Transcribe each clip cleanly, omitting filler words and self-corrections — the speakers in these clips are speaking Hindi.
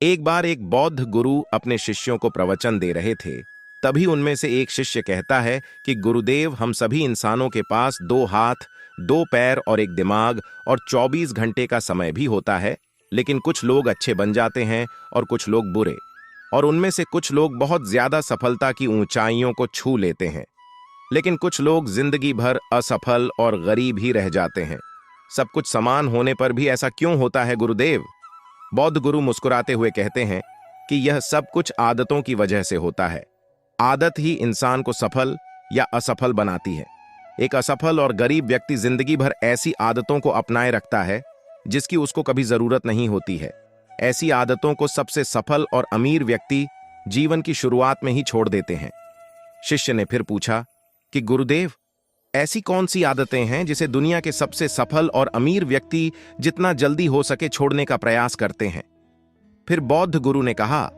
एक बार एक बौद्ध गुरु अपने शिष्यों को प्रवचन दे रहे थे। तभी उनमें से एक शिष्य कहता है कि गुरुदेव, हम सभी इंसानों के पास 2 हाथ, 2 पैर और एक दिमाग और 24 घंटे का समय भी होता है, लेकिन कुछ लोग अच्छे बन जाते हैं और कुछ लोग बुरे, और उनमें से कुछ लोग बहुत ज्यादा सफलता की ऊंचाइयों को छू लेते हैं, लेकिन कुछ लोग जिंदगी भर असफल और गरीब ही रह जाते हैं। सब कुछ समान होने पर भी ऐसा क्यों होता है गुरुदेव? बौद्ध गुरु मुस्कुराते हुए कहते हैं कि यह सब कुछ आदतों की वजह से होता है। आदत ही इंसान को सफल या असफल बनाती है। एक असफल और गरीब व्यक्ति जिंदगी भर ऐसी आदतों को अपनाए रखता है जिसकी उसको कभी जरूरत नहीं होती है। ऐसी आदतों को सबसे सफल और अमीर व्यक्ति जीवन की शुरुआत में ही छोड़ देते हैं। शिष्य ने फिर पूछा कि गुरुदेव, ऐसी कौन सी आदतें हैं जिसे दुनिया के सबसे सफल और अमीर व्यक्ति जितना जल्दी हो सके छोड़ने का प्रयास करते हैं? फिर बौद्ध गुरु ने कहा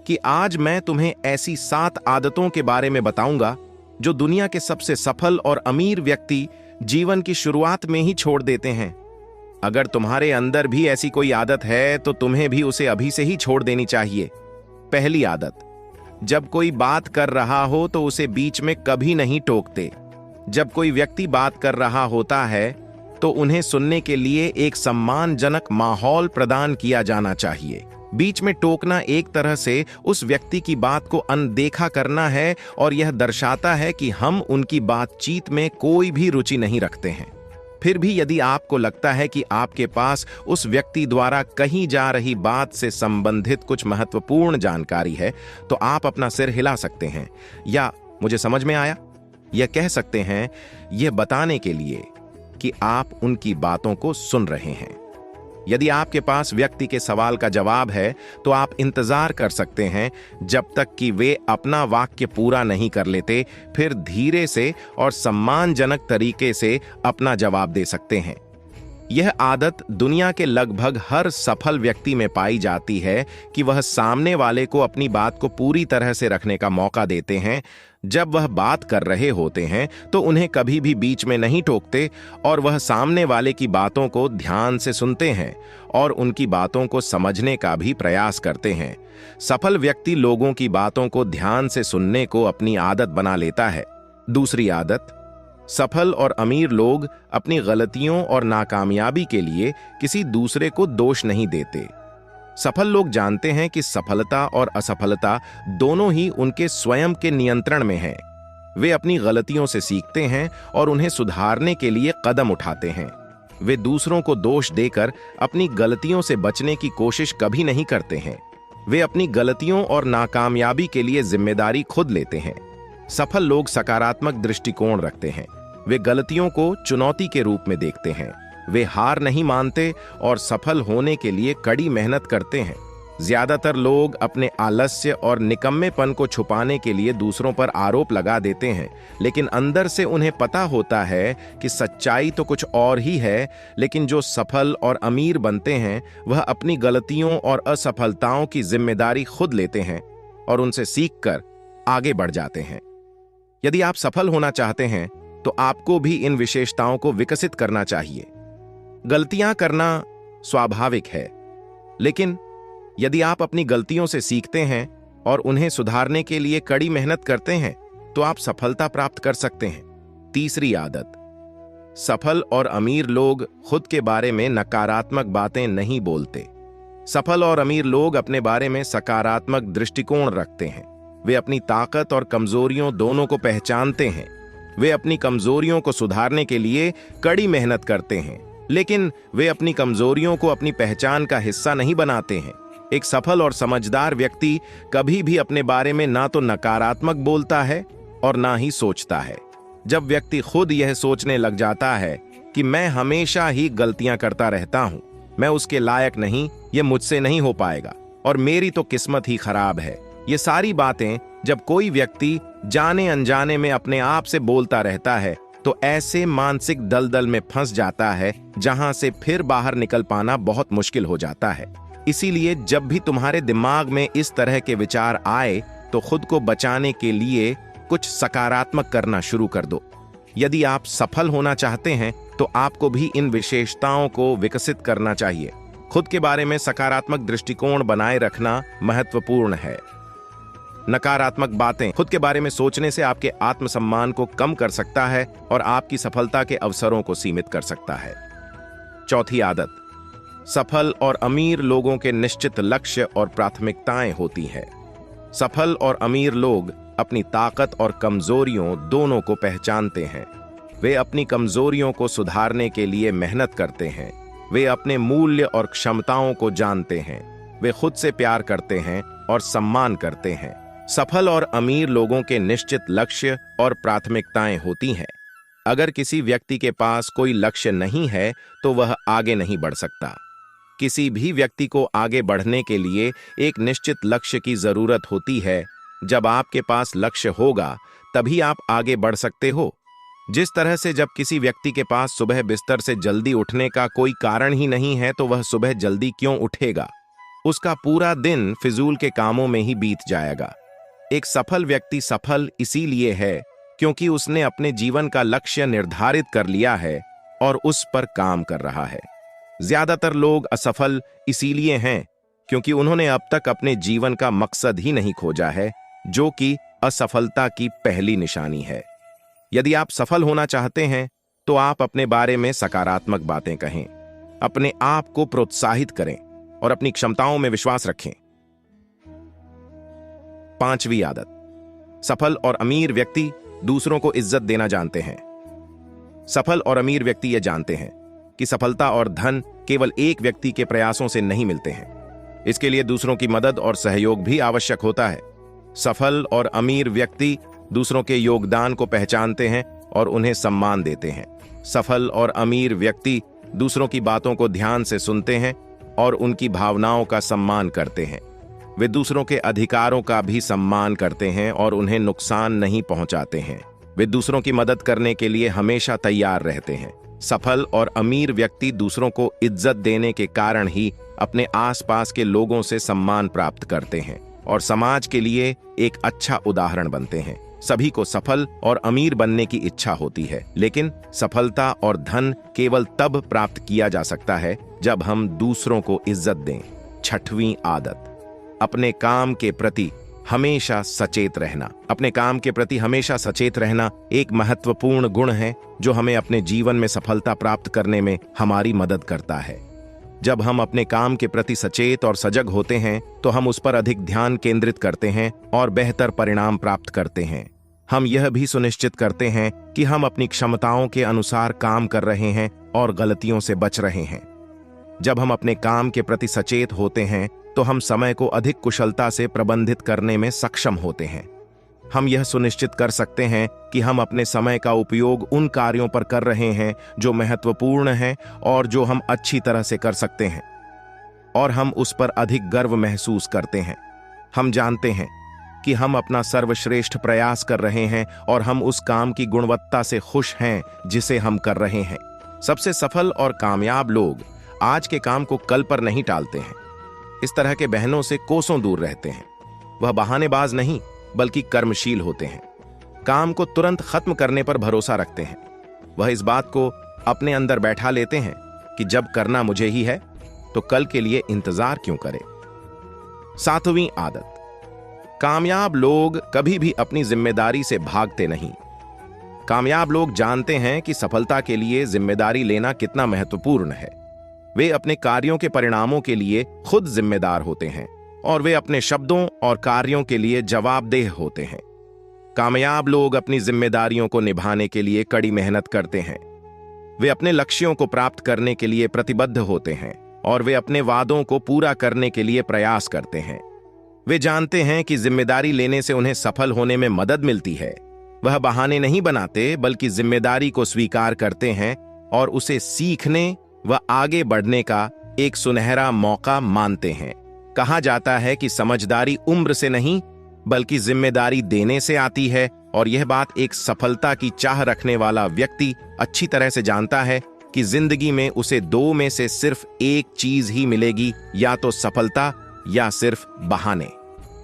कि आज मैं तुम्हें ऐसी 7 आदतों के बारे में बताऊंगा जो दुनिया के सबसे सफल और अमीर व्यक्ति जीवन की शुरुआत में ही छोड़ देते हैं। अगर तुम्हारे अंदर भी ऐसी कोई आदत है तो तुम्हें भी उसे अभी से ही छोड़ देनी चाहिए। पहली आदत, जब कोई बात कर रहा हो तो उसे बीच में कभी नहीं टोकते। जब कोई व्यक्ति बात कर रहा होता है तो उन्हें सुनने के लिए एक सम्मानजनक माहौल प्रदान किया जाना चाहिए। बीच में टोकना एक तरह से उस व्यक्ति की बात को अनदेखा करना है और यह दर्शाता है कि हम उनकी बातचीत में कोई भी रुचि नहीं रखते हैं। फिर भी यदि आपको लगता है कि आपके पास उस व्यक्ति द्वारा कही जा रही बात से संबंधित कुछ महत्वपूर्ण जानकारी है तो आप अपना सिर हिला सकते हैं या मुझे समझ में आया यह कह सकते हैं, यह बताने के लिए कि आप उनकी बातों को सुन रहे हैं। यदि आपके पास व्यक्ति के सवाल का जवाब है तो आप इंतजार कर सकते हैं जब तक कि वे अपना वाक्य पूरा नहीं कर लेते, फिर धीरे से और सम्मानजनक तरीके से अपना जवाब दे सकते हैं। यह आदत दुनिया के लगभग हर सफल व्यक्ति में पाई जाती है कि वह सामने वाले को अपनी बात को पूरी तरह से रखने का मौका देते हैं। जब वह बात कर रहे होते हैं तो उन्हें कभी भी बीच में नहीं टोकते और वह सामने वाले की बातों को ध्यान से सुनते हैं और उनकी बातों को समझने का भी प्रयास करते हैं। सफल व्यक्ति लोगों की बातों को ध्यान से सुनने को अपनी आदत बना लेता है। दूसरी आदत, सफल और अमीर लोग अपनी गलतियों और नाकामयाबी के लिए किसी दूसरे को दोष नहीं देते। सफल लोग जानते हैं कि सफलता और असफलता दोनों ही उनके स्वयं के नियंत्रण में है। वे अपनी गलतियों से सीखते हैं और उन्हें सुधारने के लिए कदम उठाते हैं। वे दूसरों को दोष देकर अपनी गलतियों से बचने की कोशिश कभी नहीं करते हैं। वे अपनी गलतियों और नाकामयाबी के लिए जिम्मेदारी खुद लेते हैं। सफल लोग सकारात्मक दृष्टिकोण रखते हैं। वे गलतियों को चुनौती के रूप में देखते हैं। वे हार नहीं मानते और सफल होने के लिए कड़ी मेहनत करते हैं। ज्यादातर लोग अपने आलस्य और निकम्मेपन को छुपाने के लिए दूसरों पर आरोप लगा देते हैं, लेकिन अंदर से उन्हें पता होता है कि सच्चाई तो कुछ और ही है। लेकिन जो सफल और अमीर बनते हैं वह अपनी गलतियों और असफलताओं की जिम्मेदारी खुद लेते हैं और उनसे सीखकर आगे बढ़ जाते हैं। यदि आप सफल होना चाहते हैं तो आपको भी इन विशेषताओं को विकसित करना चाहिए। गलतियां करना स्वाभाविक है, लेकिन यदि आप अपनी गलतियों से सीखते हैं और उन्हें सुधारने के लिए कड़ी मेहनत करते हैं तो आप सफलता प्राप्त कर सकते हैं। तीसरी आदत, सफल और अमीर लोग खुद के बारे में नकारात्मक बातें नहीं बोलते। सफल और अमीर लोग अपने बारे में सकारात्मक दृष्टिकोण रखते हैं। वे अपनी ताकत और कमजोरियों दोनों को पहचानते हैं। वे अपनी कमजोरियों को सुधारने के लिए कड़ी मेहनत करते हैं, लेकिन वे अपनी कमजोरियों को अपनी पहचान का हिस्सा नहीं बनाते हैं। एक सफल और समझदार व्यक्ति कभी भी अपने बारे में ना तो नकारात्मक बोलता है और ना ही सोचता है। जब व्यक्ति खुद यह सोचने लग जाता है कि मैं हमेशा ही गलतियां करता रहता हूं, मैं उसके लायक नहीं, यह मुझसे नहीं हो पाएगा और मेरी तो किस्मत ही खराब है, ये सारी बातें जब कोई व्यक्ति जाने अनजाने में अपने आप से बोलता रहता है तो ऐसे मानसिक दलदल में फंस जाता है जहां से फिर बाहर निकल पाना बहुत मुश्किल हो जाता है। इसीलिए जब भी तुम्हारे दिमाग में इस तरह के विचार आए तो खुद को बचाने के लिए कुछ सकारात्मक करना शुरू कर दो। यदि आप सफल होना चाहते हैं तो आपको भी इन विशेषताओं को विकसित करना चाहिए। खुद के बारे में सकारात्मक दृष्टिकोण बनाए रखना महत्वपूर्ण है। नकारात्मक बातें खुद के बारे में सोचने से आपके आत्मसम्मान को कम कर सकता है और आपकी सफलता के अवसरों को सीमित कर सकता है। चौथी आदत, सफल और अमीर लोगों के निश्चित लक्ष्य और प्राथमिकताएं होती हैं। सफल और अमीर लोग अपनी ताकत और कमजोरियों दोनों को पहचानते हैं। वे अपनी कमजोरियों को सुधारने के लिए मेहनत करते हैं। वे अपने मूल्य और क्षमताओं को जानते हैं। वे खुद से प्यार करते हैं और सम्मान करते हैं। सफल और अमीर लोगों के निश्चित लक्ष्य और प्राथमिकताएं होती हैं। अगर किसी व्यक्ति के पास कोई लक्ष्य नहीं है तो वह आगे नहीं बढ़ सकता। किसी भी व्यक्ति को आगे बढ़ने के लिए एक निश्चित लक्ष्य की जरूरत होती है। जब आपके पास लक्ष्य होगा तभी आप आगे बढ़ सकते हो। जिस तरह से जब किसी व्यक्ति के पास सुबह बिस्तर से जल्दी उठने का कोई कारण ही नहीं है तो वह सुबह जल्दी क्यों उठेगा? उसका पूरा दिन फिजूल के कामों में ही बीत जाएगा। एक सफल व्यक्ति सफल इसीलिए है क्योंकि उसने अपने जीवन का लक्ष्य निर्धारित कर लिया है और उस पर काम कर रहा है। ज्यादातर लोग असफल इसीलिए हैं क्योंकि उन्होंने अब तक अपने जीवन का मकसद ही नहीं खोजा है, जो कि असफलता की पहली निशानी है। यदि आप सफल होना चाहते हैं तो आप अपने बारे में सकारात्मक बातें कहें, अपने आप को प्रोत्साहित करें और अपनी क्षमताओं में विश्वास रखें। पांचवी आदत, सफल और अमीर व्यक्ति दूसरों को इज्जत देना जानते हैं। सफल और अमीर व्यक्ति यह जानते हैं कि सफलता और धन केवल एक व्यक्ति के प्रयासों से नहीं मिलते हैं। इसके लिए दूसरों की मदद और सहयोग भी आवश्यक होता है। सफल और अमीर व्यक्ति दूसरों के योगदान को पहचानते हैं और उन्हें सम्मान देते हैं। सफल और अमीर व्यक्ति दूसरों की बातों को ध्यान से सुनते हैं और उनकी भावनाओं का सम्मान करते हैं। वे दूसरों के अधिकारों का भी सम्मान करते हैं और उन्हें नुकसान नहीं पहुंचाते हैं। वे दूसरों की मदद करने के लिए हमेशा तैयार रहते हैं। सफल और अमीर व्यक्ति दूसरों को इज्जत देने के कारण ही अपने आसपास के लोगों से सम्मान प्राप्त करते हैं और समाज के लिए एक अच्छा उदाहरण बनते हैं। सभी को सफल और अमीर बनने की इच्छा होती है, लेकिन सफलता और धन केवल तब प्राप्त किया जा सकता है जब हम दूसरों को इज्जत दें। छठवीं आदत, अपने काम के प्रति हमेशा सचेत रहना। अपने काम के प्रति हमेशा सचेत रहना एक महत्वपूर्ण गुण है जो हमें अपने जीवन में सफलता प्राप्त करने में हमारी मदद करता है। जब हम अपने काम के प्रति सचेत और सजग होते हैं तो हम उस पर अधिक ध्यान केंद्रित करते हैं और बेहतर परिणाम प्राप्त करते हैं। हम यह भी सुनिश्चित करते हैं कि हम अपनी क्षमताओं के अनुसार काम कर रहे हैं और गलतियों से बच रहे हैं। जब हम अपने काम के प्रति सचेत होते हैं तो हम समय को अधिक कुशलता से प्रबंधित करने में सक्षम होते हैं। हम यह सुनिश्चित कर सकते हैं कि हम अपने समय का उपयोग उन कार्यों पर कर रहे हैं जो महत्वपूर्ण हैं और जो हम अच्छी तरह से कर सकते हैं, और हम उस पर अधिक गर्व महसूस करते हैं। हम जानते हैं कि हम अपना सर्वश्रेष्ठ प्रयास कर रहे हैं और हम उस काम की गुणवत्ता से खुश हैं जिसे हम कर रहे हैं। सबसे सफल और कामयाब लोग आज के काम को कल पर नहीं टालते हैं। इस तरह के बहनों से कोसों दूर रहते हैं। वह बहानेबाज नहीं बल्कि कर्मशील होते हैं। काम को तुरंत खत्म करने पर भरोसा रखते हैं। वह इस बात को अपने अंदर बैठा लेते हैं कि जब करना मुझे ही है तो कल के लिए इंतजार क्यों करें। सातवीं आदत, कामयाब लोग कभी भी अपनी जिम्मेदारी से भागते नहीं। कामयाब लोग जानते हैं कि सफलता के लिए जिम्मेदारी लेना कितना महत्वपूर्ण है। वे अपने कार्यों के परिणामों के लिए खुद जिम्मेदार होते हैं और वे अपने शब्दों और कार्यों के लिए जवाबदेह होते हैं। कामयाब लोग अपनी जिम्मेदारियों को निभाने के लिए कड़ी मेहनत करते हैं। वे अपने लक्ष्यों को प्राप्त करने के लिए प्रतिबद्ध होते हैं और वे अपने वादों को पूरा करने के लिए प्रयास करते हैं। वे जानते हैं कि जिम्मेदारी लेने से उन्हें सफल होने में मदद मिलती है। वह बहाने नहीं बनाते बल्कि जिम्मेदारी को स्वीकार करते हैं और उसे सीखने व आगे बढ़ने का एक सुनहरा मौका मानते हैं। कहा जाता है कि समझदारी उम्र से नहीं बल्कि जिम्मेदारी देने से आती है, और यह बात एक सफलता की चाह रखने वाला व्यक्ति अच्छी तरह से जानता है कि जिंदगी में उसे दो में से सिर्फ एक चीज ही मिलेगी, या तो सफलता या सिर्फ बहाने।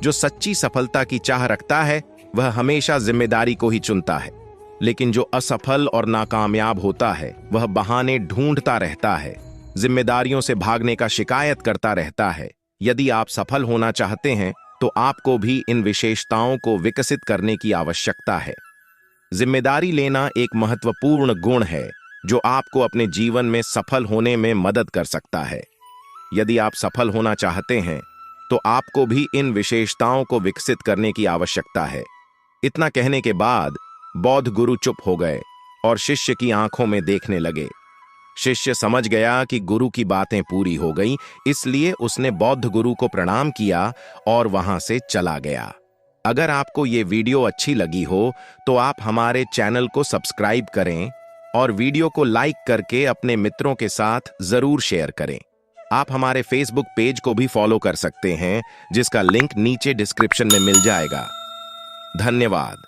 जो सच्ची सफलता की चाह रखता है वह हमेशा जिम्मेदारी को ही चुनता है, लेकिन जो असफल और नाकामयाब होता है वह बहाने ढूंढता रहता है। जिम्मेदारियों से भागने का शिकायत करता रहता है। यदि आप सफल होना चाहते हैं तो आपको भी इन विशेषताओं को विकसित करने की आवश्यकता है। जिम्मेदारी लेना एक महत्वपूर्ण गुण है जो आपको अपने जीवन में सफल होने में मदद कर सकता है। यदि आप सफल होना चाहते हैं तो आपको भी इन विशेषताओं को विकसित करने की आवश्यकता है। इतना कहने के बाद बौद्ध गुरु चुप हो गए और शिष्य की आंखों में देखने लगे। शिष्य समझ गया कि गुरु की बातें पूरी हो गईं, इसलिए उसने बौद्ध गुरु को प्रणाम किया और वहां से चला गया। अगर आपको ये वीडियो अच्छी लगी हो तो आप हमारे चैनल को सब्सक्राइब करें और वीडियो को लाइक करके अपने मित्रों के साथ जरूर शेयर करें। आप हमारे फेसबुक पेज को भी फॉलो कर सकते हैं, जिसका लिंक नीचे डिस्क्रिप्शन में मिल जाएगा। धन्यवाद।